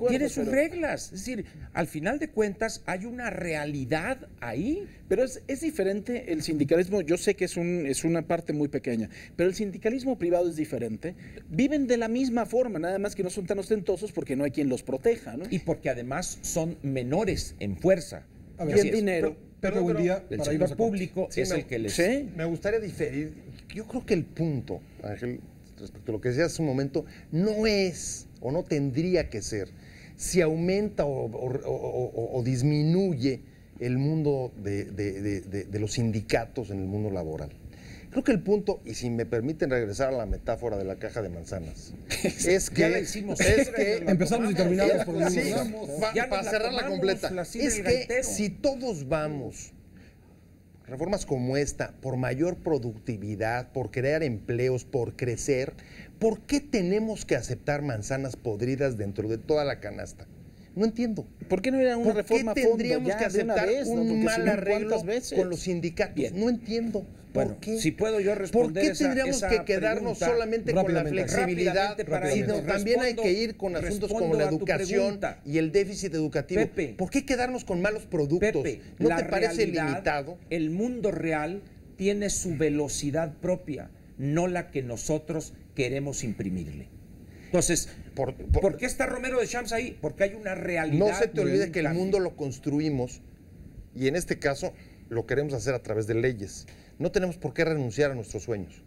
tiene sus reglas. Es decir, al final de cuentas hay una realidad ahí. Pero es diferente el sindicalismo. Yo sé que es una parte muy pequeña, pero el sindicalismo privado es diferente. Viven de la misma forma, nada más que no son tan ostentosos porque no hay quien los proteja, ¿no? Y porque además son menores en fuerza. A ver, y en dinero. Pero el sector público es el que les... Me gustaría diferir. Yo creo que el punto, Ángel, respecto a lo que decías hace un momento, no es o no tendría que ser si aumenta o disminuye el mundo de los sindicatos en el mundo laboral. Creo que el punto, y si me permiten regresar a la metáfora de la caja de manzanas, es que... Ya la hicimos. Empezamos y terminamos por lo mismo. Para cerrarla completa. Es que si todos vamos reformas como esta, por mayor productividad, por crear empleos, por crecer, ¿por qué tenemos que aceptar manzanas podridas dentro de toda la canasta? No entiendo. ¿Por qué no era una reforma a qué fondo tendríamos ya que de una aceptar vez, no? un Porque mal si no, arreglo ¿cuántas veces? con los sindicatos? Bien. No entiendo. Bueno, ¿Por qué? si puedo yo responder ¿Por qué esa- tendríamos esa que quedarnos pregunta solamente con la rápidamente, flexibilidad, rápidamente para sino ello. también hay Respondo- que ir con asuntos como respondo la a tu educación pregunta. y el déficit educativo? Pepe. ¿Por qué quedarnos con malos productos? Pepe, ¿No la te parece realidad, limitado? El mundo real tiene su velocidad propia, no la que nosotros queremos imprimirle. Entonces, ¿por qué está Romero de Champs ahí? Porque hay una realidad. No se te de olvide un que el cambio. mundo lo construimos y en este caso lo queremos hacer a través de leyes. No tenemos por qué renunciar a nuestros sueños.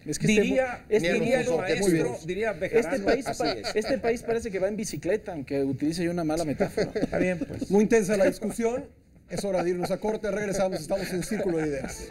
Es que Diría, este diría el punto, muy bien. maestro, diría Bejarano, así es. este país parece que va en bicicleta, aunque utilice yo una mala metáfora. Está bien, pues. Muy intensa la discusión. Es hora de irnos a corte. Regresamos. Estamos en Círculo de Ideas.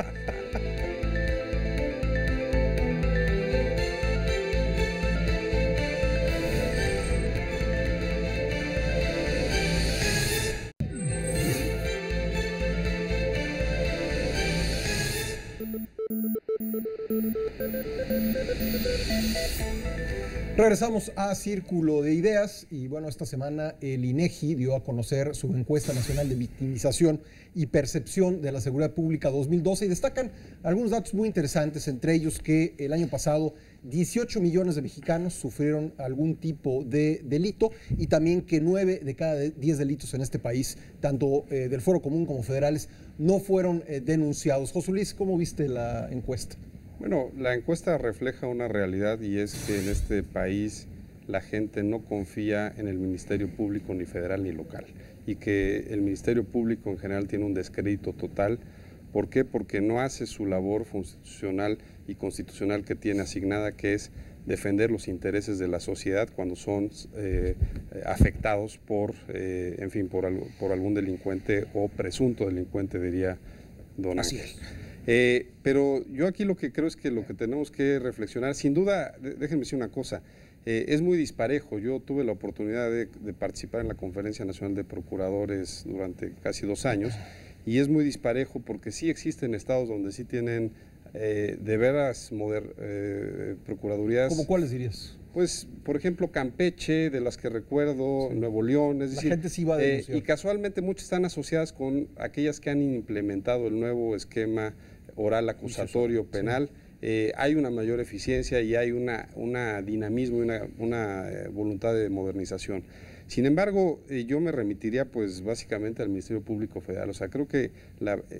Regresamos a Círculo de Ideas y bueno, esta semana el INEGI dio a conocer su encuesta nacional de victimización y percepción de la seguridad pública 2012 y destacan algunos datos muy interesantes, entre ellos que el año pasado 18 millones de mexicanos sufrieron algún tipo de delito y también que 9 de cada 10 delitos en este país, tanto del Foro Común como federales, no fueron denunciados. José Luis, ¿cómo viste la encuesta? Bueno, la encuesta refleja una realidad y es que en este país la gente no confía en el Ministerio Público ni federal ni local y que el Ministerio Público en general tiene un descrédito total. ¿Por qué? Porque no hace su labor funcional y constitucional que tiene asignada, que es defender los intereses de la sociedad cuando son afectados por, en fin, por algún delincuente o presunto delincuente, diría don Ángel. Así es. Pero yo aquí lo que creo es que lo que tenemos que reflexionar, sin duda, déjenme decir una cosa, es muy disparejo. Yo tuve la oportunidad de participar en la Conferencia Nacional de Procuradores durante casi 2 años y es muy disparejo porque sí existen estados donde sí tienen de veras procuradurías. ¿Cómo cuáles dirías? Pues, por ejemplo, Campeche, de las que recuerdo, sí. Nuevo León, es decir, gente sí va a denunciar. y casualmente muchas están asociadas con aquellas que han implementado el nuevo esquema oral acusatorio penal. Hay una mayor eficiencia y hay una dinamismo y una voluntad de modernización. Sin embargo, yo me remitiría pues básicamente al Ministerio Público Federal. O sea, creo que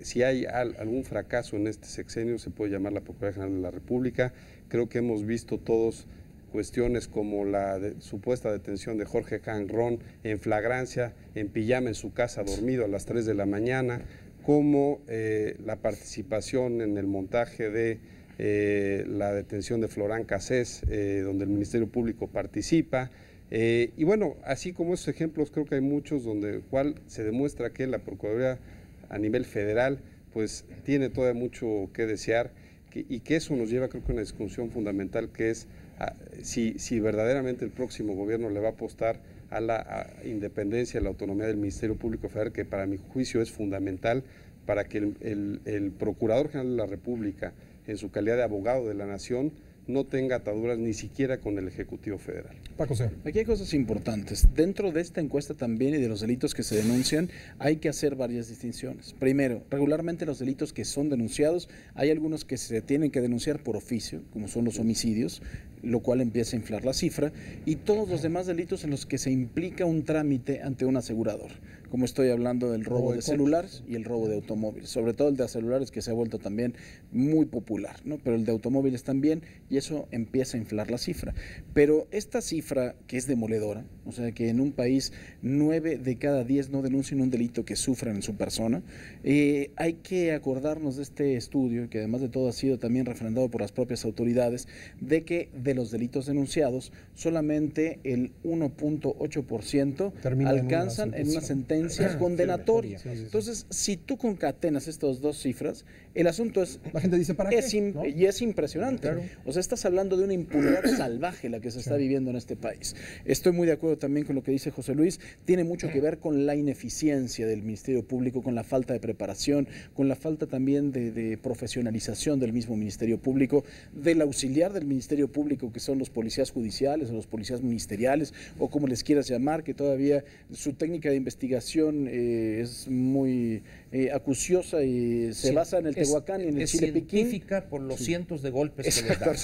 si hay algún fracaso en este sexenio se puede llamar la Procuraduría General de la República. Creo que hemos visto todos cuestiones como la supuesta detención de Jorge Canrón en flagrancia, en pijama en su casa dormido a las 3 de la mañana, como la participación en el montaje de la detención de Florán Cassés, donde el Ministerio Público participa. Y bueno, así como esos ejemplos, creo que hay muchos donde cual se demuestra que la Procuraduría a nivel federal pues tiene todavía mucho que desear y que eso nos lleva creo que a una discusión fundamental que es si verdaderamente el próximo gobierno le va a apostar a la independencia y la autonomía del Ministerio Público Federal, que para mi juicio es fundamental para que el Procurador General de la República, en su calidad de abogado de la Nación, no tenga ataduras ni siquiera con el Ejecutivo Federal. Paco C. Aquí hay cosas importantes. Dentro de esta encuesta también y de los delitos que se denuncian, hay que hacer varias distinciones. Primero, regularmente los delitos que son denunciados, hay algunos que se tienen que denunciar por oficio, como son los homicidios, lo cual empieza a inflar la cifra, y todos los demás delitos en los que se implica un trámite ante un asegurador, como estoy hablando del robo de celulares y el robo de automóviles, sobre todo el de celulares que se ha vuelto también muy popular, ¿no? Pero el de automóviles también, y eso empieza a inflar la cifra. Pero esta cifra que es demoledora, o sea que en un país 9 de cada 10 no denuncian un delito que sufran en su persona, hay que acordarnos de este estudio, que además de todo ha sido también refrendado por las propias autoridades, de que de los delitos denunciados, solamente el 1.8% alcanzan en una sentencia sentencia condenatoria. Entonces, si tú concatenas estas dos cifras, el asunto es... La gente dice, ¿para qué? ¿No? Y es impresionante. O sea, estás hablando de una impunidad salvaje la que se está viviendo en este país. Estoy muy de acuerdo también con lo que dice José Luis. Tiene mucho que ver con la ineficiencia del Ministerio Público, con la falta de preparación, con la falta también de profesionalización del mismo Ministerio Público, del auxiliar del Ministerio Público, que son los policías judiciales o los policías ministeriales, o como les quieras llamar, que todavía su técnica de investigación es muy acuciosa y se basa en el Tehuacán y en el Chile Piquín. Científica por los cientos de golpes que les dan.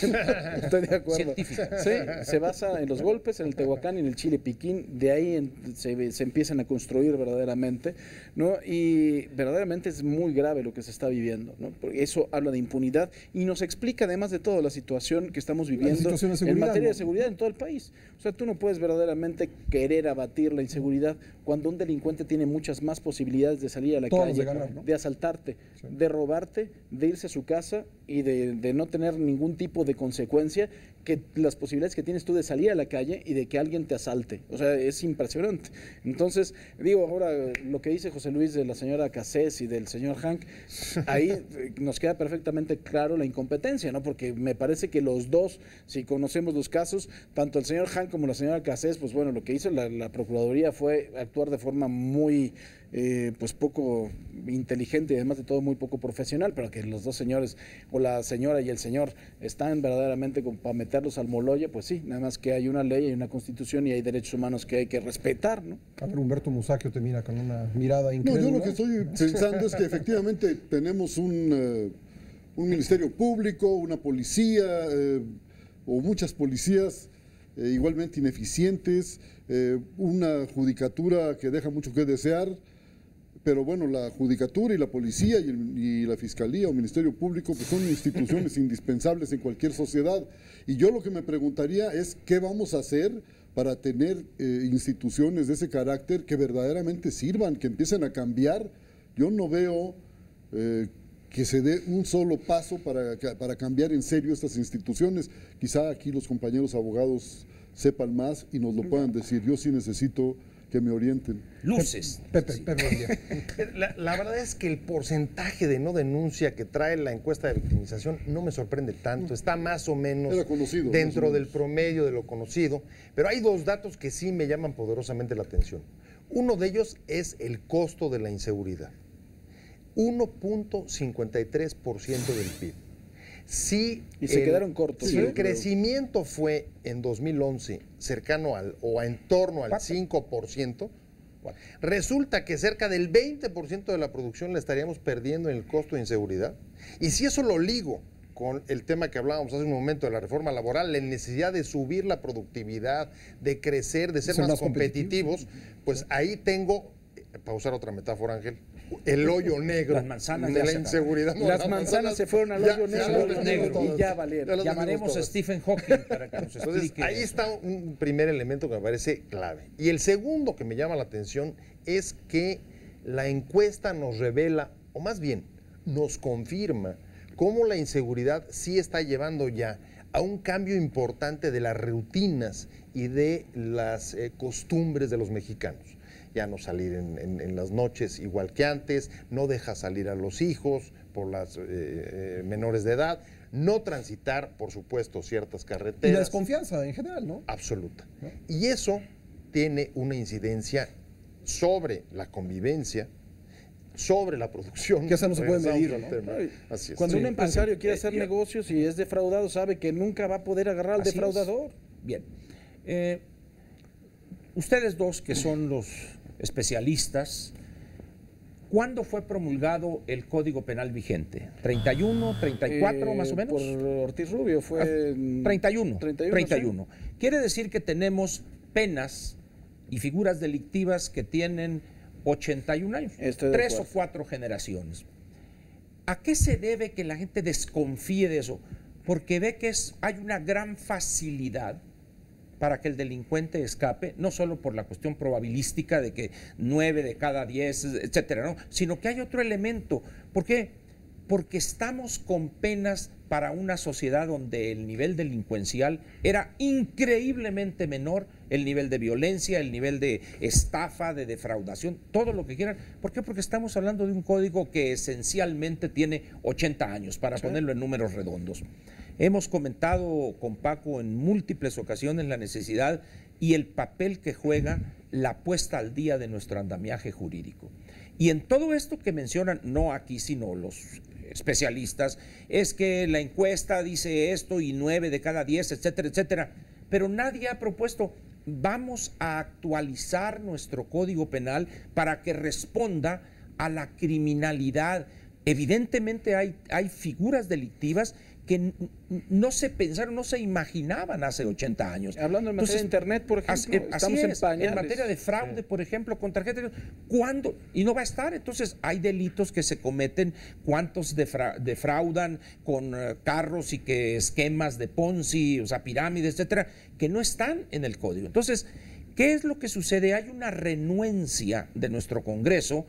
Estoy de acuerdo. Científica. Sí, se basa en los golpes, en el Tehuacán y en el Chile Piquín, de ahí se empiezan a construir verdaderamente, ¿no? Y verdaderamente es muy grave lo que se está viviendo, ¿no? Porque eso habla de impunidad y nos explica además de todo la situación que estamos viviendo en materia de seguridad en todo el país. O sea, tú no puedes verdaderamente querer abatir la inseguridad cuando un delincuente tiene muchas más posibilidades de salir a la calle, de ganar, ¿no? de asaltarte, de robarte, de irse a su casa y de no tener ningún tipo de consecuencia, que las posibilidades que tienes tú de salir a la calle y de que alguien te asalte. O sea, es impresionante. Entonces, digo, ahora lo que dice José Luis de la señora Cassés y del señor Hank, ahí nos queda perfectamente claro la incompetencia, ¿no? Porque me parece que los dos, si conocemos los casos, tanto el señor Hank como la señora Cassés, pues bueno, lo que hizo la Procuraduría fue actuar de forma muy... pues poco inteligente y además de todo muy poco profesional, pero que los dos señores, o la señora y el señor, están verdaderamente como para meterlos al moloya, pues sí, nada más que hay una ley, hay una constitución y hay derechos humanos que hay que respetar, ¿no? A ver, Humberto Musacchio te mira con una mirada No, increíble. yo lo que estoy pensando es que efectivamente tenemos un ministerio público, una policía o muchas policías igualmente ineficientes, una judicatura que deja mucho que desear. Pero bueno, la judicatura y la policía y la fiscalía o ministerio público pues son instituciones indispensables en cualquier sociedad. Y yo lo que me preguntaría es qué vamos a hacer para tener instituciones de ese carácter que verdaderamente sirvan, que empiecen a cambiar. Yo no veo que se dé un solo paso para cambiar en serio estas instituciones. Quizá aquí los compañeros abogados sepan más y nos lo puedan decir. Yo sí necesito que me orienten. Luces. Pepe, Sí. La verdad es que el porcentaje de no denuncia que trae la encuesta de victimización no me sorprende tanto, está más o menos Era conocido, dentro más o del menos. promedio de lo conocido, pero hay dos datos que sí me llaman poderosamente la atención. Uno de ellos es el costo de la inseguridad, 1.53% del PIB. Si Y se quedaron cortos. Si ¿eh? el crecimiento fue en 2011 cercano o en torno al 5%, resulta que cerca del 20% de la producción la estaríamos perdiendo en el costo de inseguridad. Y si eso lo ligo con el tema que hablábamos hace un momento de la reforma laboral, la necesidad de subir la productividad, de crecer, de ser más competitivos, pues ahí tengo, para usar otra metáfora, Ángel, el hoyo negro Las manzanas de ya la se inseguridad. No, Las manzanas se fueron al hoyo negro y ya valieron. Llamaremos a Stephen Hawking para que nos Entonces, explique. ahí está un primer elemento que me parece clave. Y el segundo que me llama la atención es que la encuesta nos revela, o más bien, nos confirma cómo la inseguridad sí está llevando ya a un cambio importante de las rutinas y de las costumbres de los mexicanos. Ya no salir en las noches igual que antes, no deja salir a los hijos por las menores de edad, no transitar, por supuesto, ciertas carreteras. Y la desconfianza en general, ¿no? Absoluta. ¿No? Y eso tiene una incidencia sobre la convivencia, sobre la producción. Que esa no se puede Regresamos medir, al ¿no? tema. Así es. Cuando un Sí. empresario quiere hacer Yo- negocios y es defraudado, sabe que nunca va a poder agarrar al Así es. defraudador. Bien. Ustedes dos, que son los especialistas, ¿cuándo fue promulgado el Código Penal vigente? ¿31, 34 más o menos? Por Ortiz Rubio fue... en 31. 31. Quiere decir que tenemos penas y figuras delictivas que tienen 81 años. Estoy de 3 o acuerdo. 4 generaciones. ¿A qué se debe que la gente desconfíe de eso? Porque ve que hay una gran facilidad para que el delincuente escape, no solo por la cuestión probabilística de que 9 de cada 10, etcétera, ¿no? Sino que hay otro elemento. ¿Por qué? porque estamos con penas para una sociedad donde el nivel delincuencial era increíblemente menor, el nivel de violencia, el nivel de estafa, de defraudación, todo lo que quieran. ¿Por qué? Porque estamos hablando de un código que esencialmente tiene 80 años, para ponerlo en números redondos. Hemos comentado con Paco en múltiples ocasiones la necesidad y el papel que juega la puesta al día de nuestro andamiaje jurídico. Y en todo esto que mencionan, no aquí sino los especialistas, es que la encuesta dice esto y 9 de cada 10, etcétera, etcétera, pero nadie ha propuesto, vamos a actualizar nuestro Código Penal para que responda a la criminalidad. Evidentemente hay figuras delictivas que no se pensaron, no se imaginaban hace 80 años. Hablando en materia de Internet, por ejemplo, estamos en pañales. En materia de fraude, por ejemplo, con tarjetas, ¿cuándo? Y no va a estar. Entonces, hay delitos que se cometen, cuántos defraudan con carros y que esquemas de Ponzi, o sea, pirámides, etcétera, que no están en el código. Entonces, ¿qué es lo que sucede? Hay una renuencia de nuestro Congreso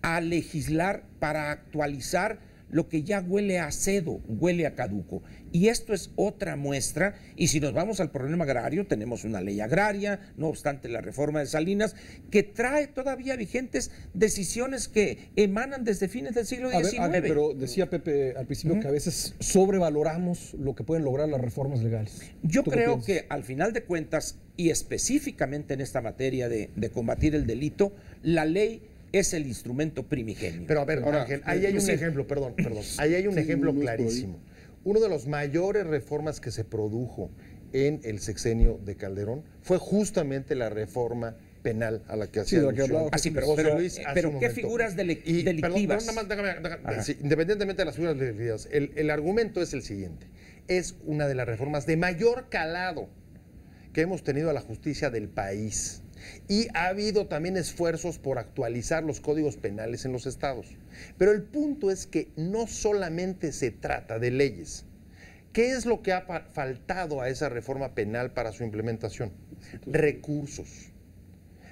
a legislar para actualizar lo que ya huele a cedo, huele a caduco. Y esto es otra muestra, y si nos vamos al problema agrario, tenemos una ley agraria, no obstante la reforma de Salinas, que trae todavía vigentes decisiones que emanan desde fines del siglo XIX. A ver, pero decía Pepe al principio que a veces sobrevaloramos lo que pueden lograr las reformas legales. Yo creo que al final de cuentas, y específicamente en esta materia de combatir el delito, la ley es el instrumento primigenio. Pero a ver, Ángel, ahí hay un ejemplo, perdón, ahí hay un ejemplo clarísimo. Uno de los mayores reformas que se produjo en el sexenio de Calderón fue justamente la reforma penal a la que hacía alusión. Pero ¿qué figuras delictivas? Perdón, déjame, sí, independientemente de las figuras delictivas, el argumento es el siguiente. Es una de las reformas de mayor calado que hemos tenido a la justicia del país. Y ha habido también esfuerzos por actualizar los códigos penales en los estados. Pero el punto es que no solamente se trata de leyes. ¿Qué es lo que ha faltado a esa reforma penal para su implementación? Recursos,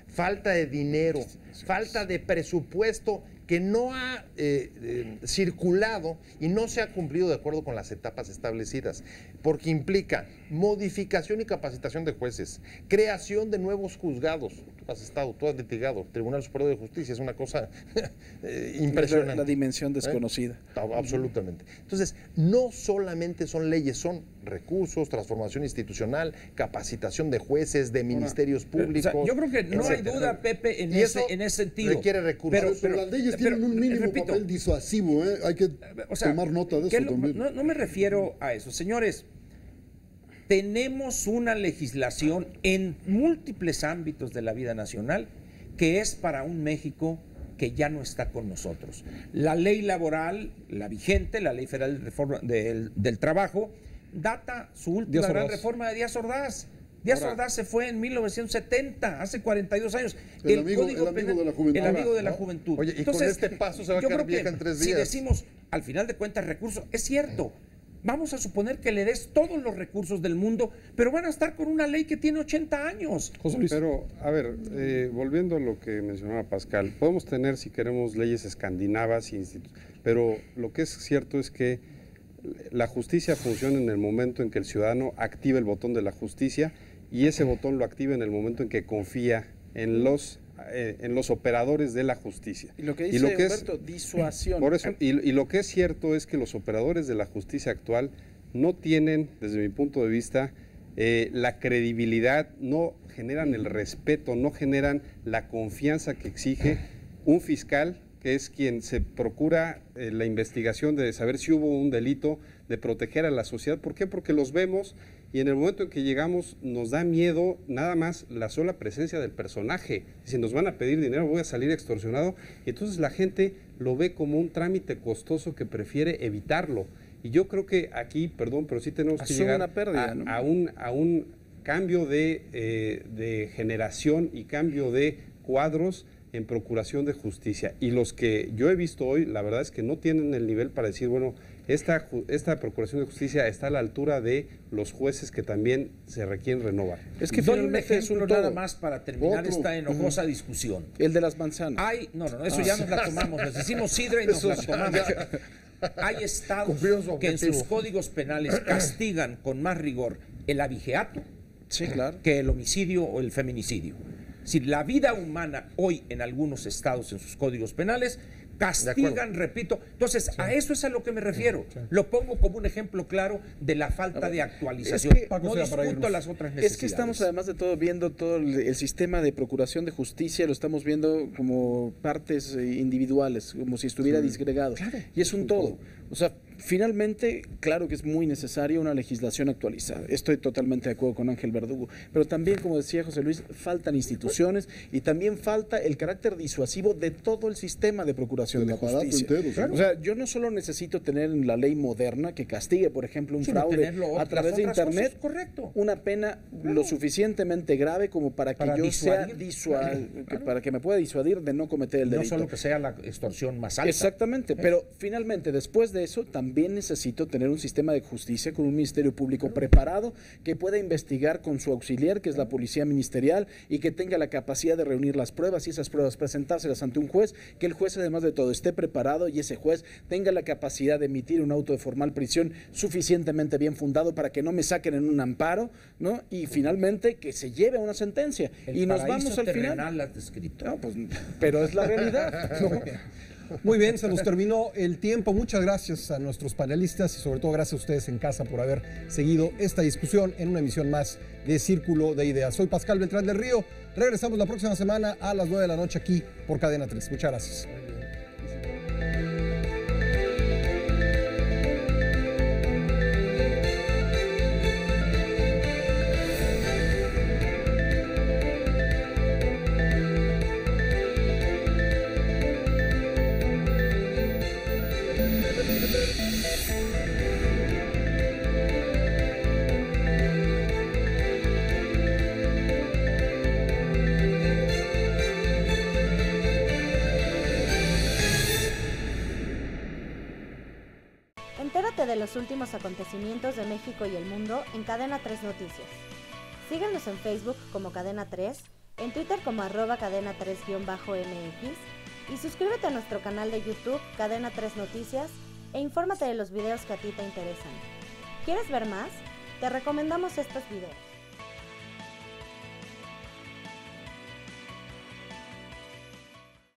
falta de dinero, falta de presupuesto que no ha circulado y no se ha cumplido de acuerdo con las etapas establecidas, porque implica modificación y capacitación de jueces, creación de nuevos juzgados. Tú has estado, tú has litigado, Tribunal Superior de Justicia, es una cosa impresionante. La dimensión desconocida. Absolutamente. Entonces, no solamente son leyes, son recursos, transformación institucional, capacitación de jueces, de ministerios públicos. O sea, yo creo que no hay duda, Pepe, en ese sentido. Requiere recursos. Pero las leyes tienen un mínimo papel disuasivo, ¿eh? Hay que tomar nota de eso también. No me refiero a eso. Señores, tenemos una legislación en múltiples ámbitos de la vida nacional que es para un México que ya no está con nosotros. La ley laboral, la vigente, la Ley Federal de Reforma del Trabajo, data su última gran reforma de Díaz Ordaz. Díaz Ordaz se fue en 1970, hace 42 años. El amigo de la juventud. El amigo de la juventud. Oye, y entonces, con este paso se va a quedar vieja en 3 días. Si decimos, al final de cuentas, recursos, es cierto. Vamos a suponer que le des todos los recursos del mundo, pero van a estar con una ley que tiene 80 años. José Luis. Pero, a ver, volviendo a lo que mencionaba Pascal, podemos tener, si queremos, leyes escandinavas, pero lo que es cierto es que la justicia funciona en el momento en que el ciudadano activa el botón de la justicia y ese botón lo activa en el momento en que confía en los operadores de la justicia. Y lo que dice Humberto, disuasión. Por eso, y lo que es cierto es que los operadores de la justicia actual no tienen, desde mi punto de vista, la credibilidad, no generan el respeto, no generan la confianza que exige un fiscal, que es quien se procura la investigación de saber si hubo un delito, de proteger a la sociedad. ¿Por qué? Porque los vemos y en el momento en que llegamos nos da miedo nada más la sola presencia del personaje. Si nos van a pedir dinero, voy a salir extorsionado. Y entonces la gente lo ve como un trámite costoso que prefiere evitarlo. Y yo creo que aquí, perdón, pero sí tenemos que llegar una pérdida, ¿no? a un cambio de generación y cambio de cuadros en procuración de justicia. Y los que yo he visto hoy, la verdad es que no tienen el nivel para decir, bueno, esta procuración de justicia está a la altura de los jueces que también se requieren renovar. Es que finalmente es un nada más para terminar esta enojosa discusión. El de las manzanas. No, eso ya nos la tomamos. Les hicimos sidra y nos la tomamos. Hay estados Cumplieron su que en sus objetivo. códigos penales castigan con más rigor el abigeato Sí, claro. que el homicidio o el feminicidio. Si la vida humana hoy en algunos estados en sus códigos penales castigan, repito. Entonces, a eso es a lo que me refiero. Lo pongo como un ejemplo claro de la falta de actualización. Es que, Paco, no sea para discuto irnos. las otras necesidades. Es que estamos además de todo viendo todo el sistema de procuración de justicia, lo estamos viendo como partes individuales, como si estuviera disgregado. Y es un todo. O sea, finalmente, claro que es muy necesaria una legislación actualizada. Estoy totalmente de acuerdo con Ángel Verdugo. Pero también, como decía José Luis, faltan instituciones y también falta el carácter disuasivo de todo el sistema de procuración Del de aparato justicia. entero, sí. O sea, yo no solo necesito tener en la ley moderna que castigue, por ejemplo, un Sino fraude tenerlo a través de las otras Internet, cosas, correcto. una pena lo suficientemente grave como para que Para yo disuadir. sea para que me pueda disuadir de no cometer el No delito. solo que sea la extorsión más alta. Exactamente, pero finalmente después de eso también necesito tener un sistema de justicia con un ministerio público preparado que pueda investigar con su auxiliar, que es la policía ministerial, y que tenga la capacidad de reunir las pruebas y esas pruebas presentárselas ante un juez, que el juez además de todo esté preparado y ese juez tenga la capacidad de emitir un auto de formal prisión suficientemente bien fundado para que no me saquen en un amparo, ¿no? Y finalmente que se lleve a una sentencia. El Y nos paraíso vamos al final. terrenal has descrito. No, pues, pero es la realidad, ¿no? Muy bien, se nos terminó el tiempo. Muchas gracias a nuestros panelistas y sobre todo gracias a ustedes en casa por haber seguido esta discusión en una emisión más de Círculo de Ideas. Soy Pascal Beltrán del Río. Regresamos la próxima semana a las 9 de la noche aquí por Cadena 3. Muchas gracias. Entérate de los últimos acontecimientos de México y el mundo en Cadena 3 Noticias. Síguenos en Facebook como Cadena 3, en Twitter como @Cadena 3_MX y suscríbete a nuestro canal de YouTube Cadena 3 Noticias e infórmate de los videos que a ti te interesan. ¿Quieres ver más? Te recomendamos estos videos.